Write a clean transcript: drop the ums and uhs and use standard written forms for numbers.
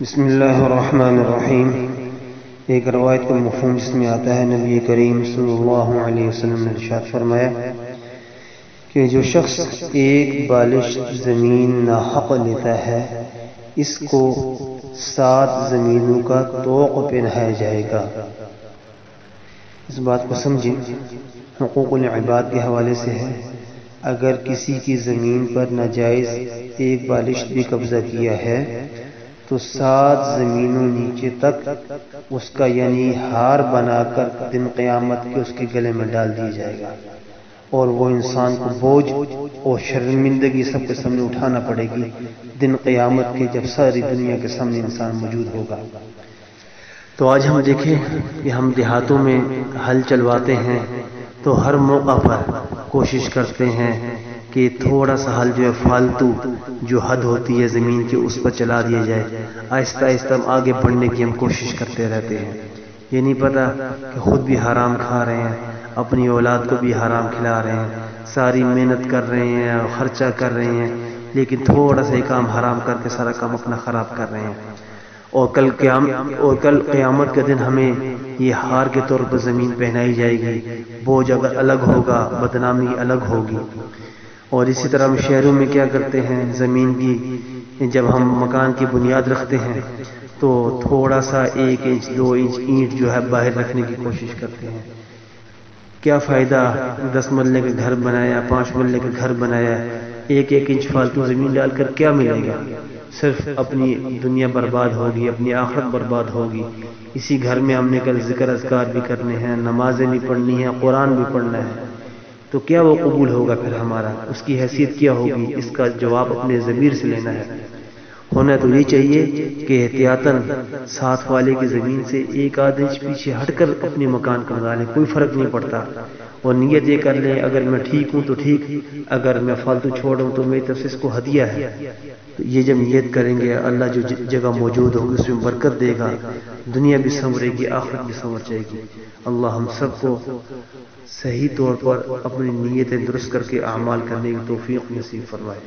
بسم اللہ الرحمن الرحیم۔ ایک روایت کا مفہوم جس میں آتا ہے، نبی کریم صلی اللہ علیہ وسلم نے ارشاد فرمایا کہ جو شخص ایک بالش زمین ناحق لیتا ہے، اس کو 7 زمینوں کا طوق پہنایا جائے گا۔ اس بات کو سمجھیں، حقوق العباد کے حوالے سے ہے۔ اگر کسی کی زمین پر ناجائز ایک بالش بھی قبضہ کیا ہے تو 7 زمینوں نیچے تک اس کا یعنی ہار بنا کر دن قیامت کے اس کے گلے میں ڈال دیا جائے گا، اور وہ انسان کو بوجھ اور شرمندگی سب کے سامنے اٹھانا پڑے گی دن قیامت کے، جب ساری دنیا کے سامنے انسان موجود ہوگا۔ تو آج ہم دیکھیں کہ ہم دیہاتوں میں ہل چلواتے ہیں تو ہر موقع پر کوشش کرتے ہیں کہ تھوڑا سا ہل جو ہے فالتو جو حد ہوتی ہے زمین کی اس پر چلا دیا جائے۔ آہستہ آہستہ ہم آگے بڑھنے کی ہم کوشش کرتے رہتے ہیں۔ یہ نہیں پتہ کہ خود بھی حرام کھا رہے ہیں، اپنی اولاد کو بھی حرام کھلا رہے ہیں، ساری محنت کر رہے ہیں اور خرچہ کر رہے ہیں، لیکن تھوڑا سا کام حرام کر کے سارا کام اپنا خراب کر رہے ہیں۔ اور کل قیامت کے دن ہمیں یہ ہار کے طور پر زمین پہنائی جائے گی، بوجھ اگر الگ ہوگا، بدنامی الگ ہوگی۔ اور اسی طرح ہم شہروں میں کیا کرتے ہیں، زمین کی جب ہم مکان کی بنیاد رکھتے ہیں تو تھوڑا سا 1 انچ 2 انچ اینٹ جو ہے باہر رکھنے کی کوشش کرتے ہیں۔ کیا فائدہ، 10 مرلے کا گھر بنایا، 5 مرلے کا گھر بنایا، 1 انچ فالتو زمین ڈال کر کیا ملے گا؟ صرف اپنی دنیا برباد ہوگی، اپنی آخرت برباد ہوگی۔ اسی گھر میں ہم نے کل ذکر اذکار بھی کرنے ہیں، نمازیں بھی پڑھنی ہیں، قرآن بھی پڑھنا ہے، تو کیا وہ قبول ہوگا پھر ہمارا؟ اس کی حیثیت کیا ہوگی؟ اس کا جواب اپنے ضمیر سے لینا ہے۔ ہونا تو یہ چاہیے کہ احتیاطاً ساتھ والے کی زمین سے 1 آدھ انچ پیچھے ہٹ کر اپنے مکان کو بنا لیں، کوئی فرق نہیں پڑتا، اور نیت یہ کر لیں اگر میں ٹھیک ہوں تو ٹھیک، اگر میں فالتو چھوڑوں تو میری طرف سے اس کو ہدیہ ہے۔ تو یہ جب نیت کریں گے، اللہ جو جگہ موجود ہوگی اس میں برکت دے گا، دنیا بھی سنورے گی، آخرت بھی سنور جائے گی۔ اللہ ہم سب کو صحیح طور پر اپنی نیتیں درست کر کے اعمال کرنے کی توفیق نصیب فرمائے۔